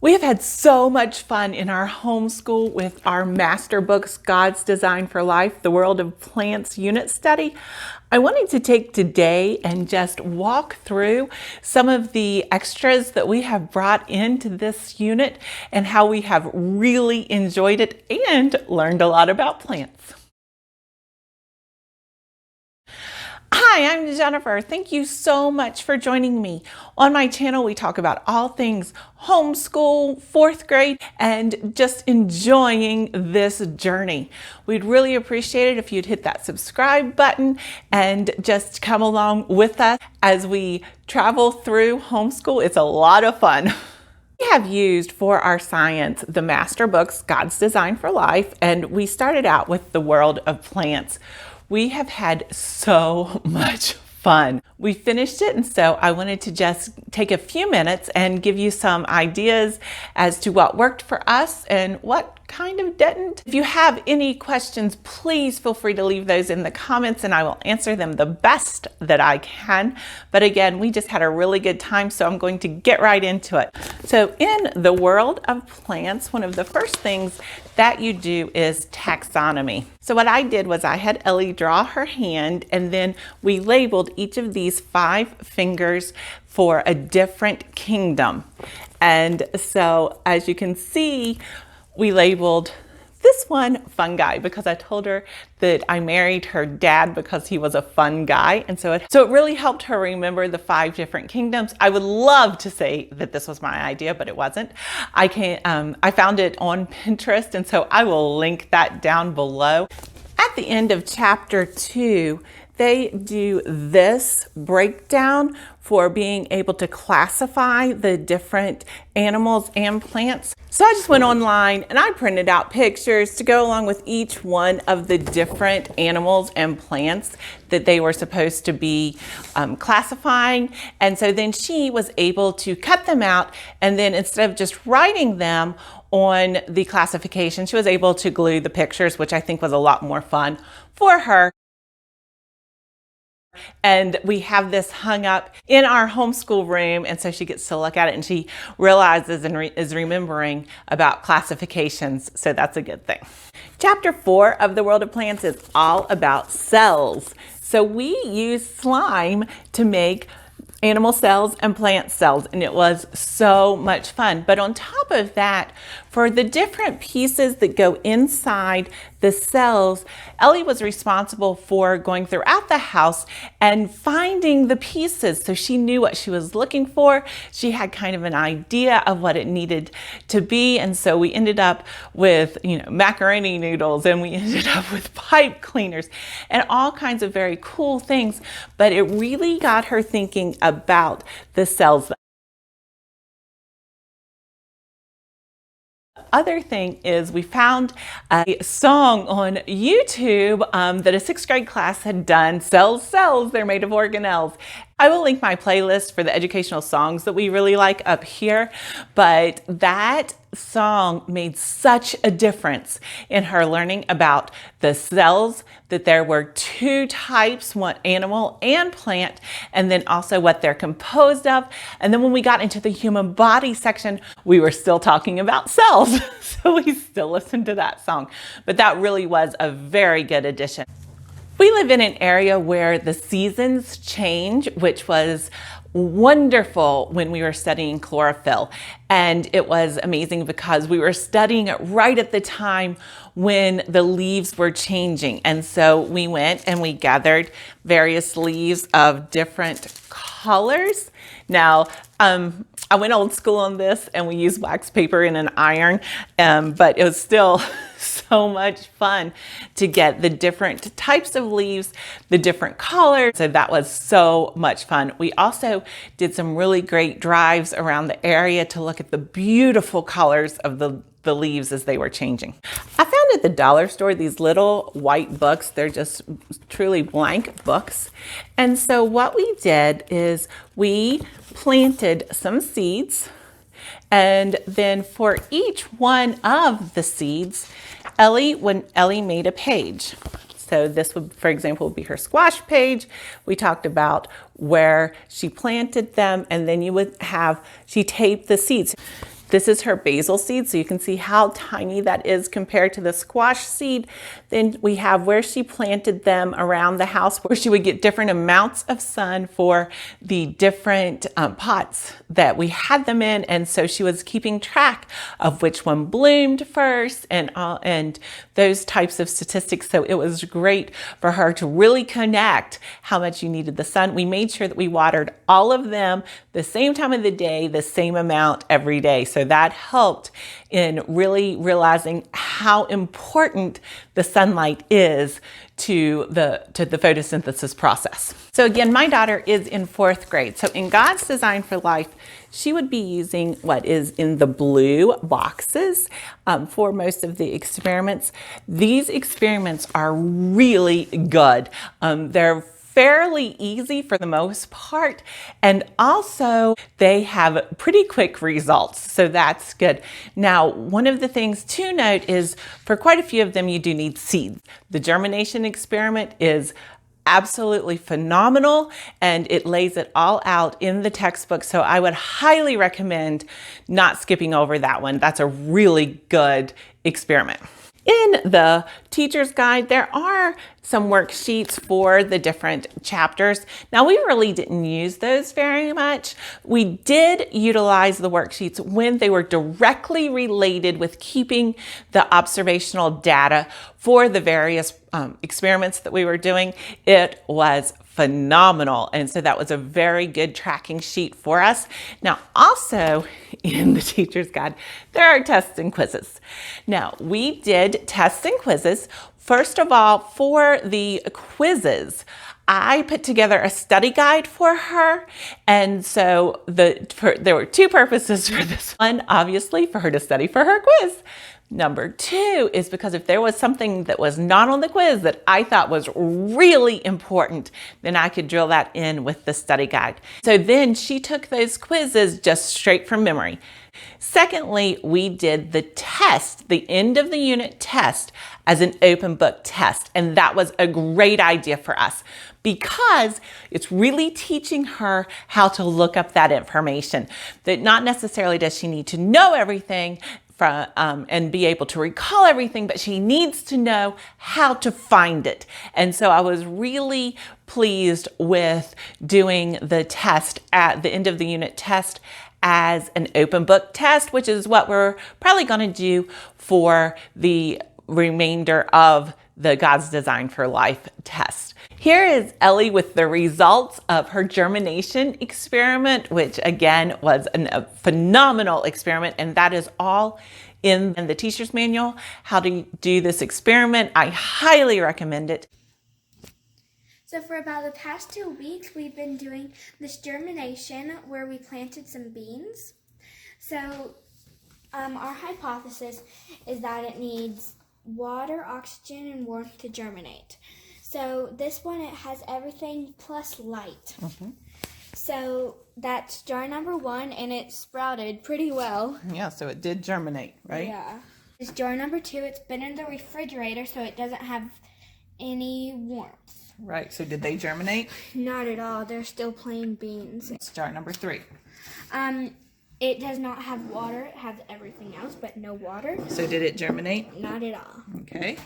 We have had so much fun in our homeschool with our MasterBooks, God's Design for Life, the World of Plants unit study. I wanted to take today and just walk through some of the extras that we have brought into this unit and how we have really enjoyed it and learned a lot about plants. Hi, I'm Jennifer. Thank you so much for joining me. On my channel, we talk about all things homeschool, fourth grade, and just enjoying this journey. We'd really appreciate it if you'd hit that subscribe button and just come along with us as we travel through homeschool. It's a lot of fun. We have used for our science the MasterBooks, God's Design for Life, and we started out with the World of Plants. We have had so much fun. We finished it, and so I wanted to just take a few minutes and give you some ideas as to what worked for us and what kind of didn't. If you have any questions, please feel free to leave those in the comments and I will answer them the best that I can. But again, we just had a really good time, so I'm going to get right into it. So in the world of plants, one of the first things that you do is taxonomy. So what I did was I had Ellie draw her hand, and then we labeled each of these 5 fingers for a different kingdom. And so as you can see, we labeled this one fungi because I told her that I married her dad because he was a fun guy. And so it really helped her remember the 5 different kingdoms. I would love to say that this was my idea, but it wasn't. I found it on Pinterest, and so I will link that down below. At the end of chapter 2, they do this breakdown for being able to classify the different animals and plants. So I just went online and I printed out pictures to go along with each one of the different animals and plants that they were supposed to be classifying. And so then she was able to cut them out, and then instead of just writing them on the classification, she was able to glue the pictures, which I think was a lot more fun for her. And we have this hung up in our homeschool room, and so she gets to look at it and she realizes and is remembering about classifications, so that's a good thing. Chapter 4 of the World of Plants is all about cells. So we use slime to make animal cells and plant cells, and it was so much fun. But on top of that, for the different pieces that go inside the cells, Ellie was responsible for going throughout the house and finding the pieces. So she knew what she was looking for. She had kind of an idea of what it needed to be. And so we ended up with, macaroni noodles, and we ended up with pipe cleaners and all kinds of very cool things. But it really got her thinking about the cells. Other thing is we found a song on YouTube that a 6th grade class had done, Cells, Cells, they're made of organelles. I will link my playlist for the educational songs that we really like up here, but that song made such a difference in her learning about the cells, that there were 2 types, one animal and plant, and then also what they're composed of. And then when we got into the human body section, we were still talking about cells. So we still listened to that song, but that really was a very good addition. We live in an area where the seasons change, which was wonderful when we were studying chlorophyll. And it was amazing because we were studying it right at the time when the leaves were changing. And so we went and we gathered various leaves of different colors. Now, I went old school on this and we used wax paper and an iron, but it was still so much fun to get the different types of leaves, the different colors. So that was so much fun. We also did some really great drives around the area to look at the beautiful colors of the leaves as they were changing. I found at the dollar store these little white books. They're just truly blank books. And so what we did is we planted some seeds, and then for each one of the seeds, Ellie made a page. So this would, for example, be her squash page. We talked about where she planted them, and then she taped the seeds. This is her basil seed, so you can see how tiny that is compared to the squash seed. Then we have where she planted them around the house, where she would get different amounts of sun for the different pots that we had them in. And so she was keeping track of which one bloomed first and those types of statistics. So it was great for her to really connect how much you needed the sun. We made sure that we watered all of them the same time of the day, the same amount every day. So that helped in really realizing how important the sunlight is to the photosynthesis process. So again, my daughter is in 4th grade. So in God's Design for Life, she would be using what is in the blue boxes for most of the experiments. These experiments are really good. They're fairly easy for the most part, and also they have pretty quick results, so that's good. Now, one of the things to note is for quite a few of them you do need seeds. The germination experiment is absolutely phenomenal, and it lays it all out in the textbook, so I would highly recommend not skipping over that one. That's a really good experiment. In the teacher's guide, there are some worksheets for the different chapters. Now, we really didn't use those very much. We did utilize the worksheets when they were directly related with keeping the observational data for the various experiments that we were doing. It was phenomenal. And so that was a very good tracking sheet for us. Now, also in the teacher's guide, there are tests and quizzes. Now, we did tests and quizzes. First of all, for the quizzes, I put together a study guide for her. And so there were 2 purposes for this one, obviously, for her to study for her quiz. Number 2 is because if there was something that was not on the quiz that I thought was really important, then I could drill that in with the study guide. So then she took those quizzes just straight from memory. Secondly, we did the test, the end of the unit test, as an open book test. And that was a great idea for us because it's really teaching her how to look up that information. That not necessarily does she need to know everything and be able to recall everything, but she needs to know how to find it. And so I was really pleased with doing the test at the end of the unit test as an open book test, which is what we're probably going to do for the remainder of the God's Design for Life test. Here is Ellie with the results of her germination experiment, which again was a phenomenal experiment, and that is all in the teacher's manual, how to do this experiment. I highly recommend it. So for about the past 2 weeks, we've been doing this germination where we planted some beans. So our hypothesis is that it needs water, oxygen, and warmth to germinate. So this one, it has everything plus light. So that's jar number 1, and it sprouted pretty well. Yeah, so it did germinate, right? Yeah. This jar number 2, it's been in the refrigerator, so it doesn't have any warmth. Right, so did they germinate? Not at all. They're still plain beans. It's jar number 3. It does not have water. It has everything else, but no water. So did it germinate? Not at all. Okay.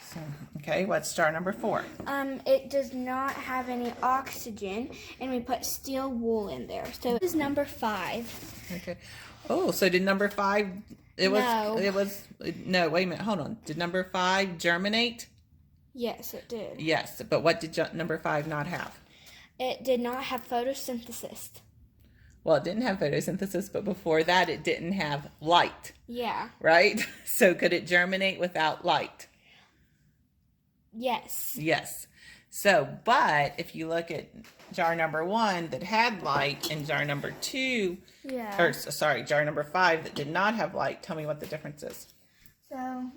So, okay, what's jar number 4? It does not have any oxygen, and we put steel wool in there. So this is number 5. Okay. Oh, so did number 5? No, wait a minute, hold on. Did number 5 germinate? Yes, it did. Yes, but what did number 5 not have? It did not have photosynthesis. Well, it didn't have photosynthesis, but before that, it didn't have light. Yeah. Right? So could it germinate without light? Yes. Yes. So, but if you look at jar number 1 that had light and jar number 2, jar number 5 that did not have light, tell me what the difference is. So,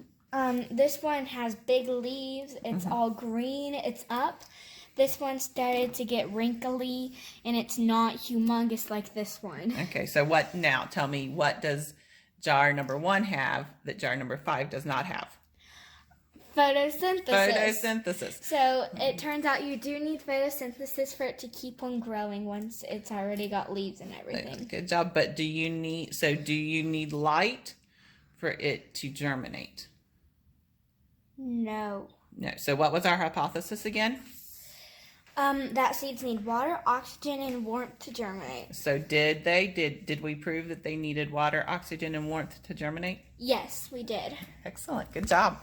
this one has big leaves. It's all green. It's up. This one started to get wrinkly, and it's not humongous like this one. Okay, so what now? Tell me, what does jar number 1 have that jar number 5 does not have? Photosynthesis. Photosynthesis. So it turns out you do need photosynthesis for it to keep on growing once it's already got leaves and everything. Good job. But do you need light for it to germinate? No. No. So what was our hypothesis again? That seeds need water, oxygen, and warmth to germinate. So did we prove that they needed water, oxygen, and warmth to germinate? Yes, we did. Excellent. Good job.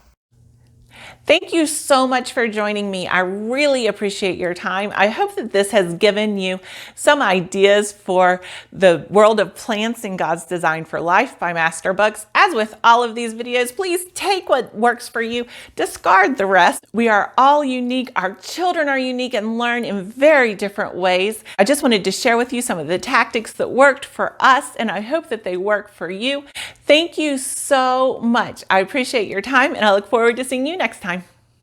Thank you so much for joining me. I really appreciate your time. I hope that this has given you some ideas for the world of plants and God's Design for Life by MasterBooks. As with all of these videos, please take what works for you, discard the rest. We are all unique. Our children are unique and learn in very different ways. I just wanted to share with you some of the tactics that worked for us, and I hope that they work for you. Thank you so much. I appreciate your time, and I look forward to seeing you next time.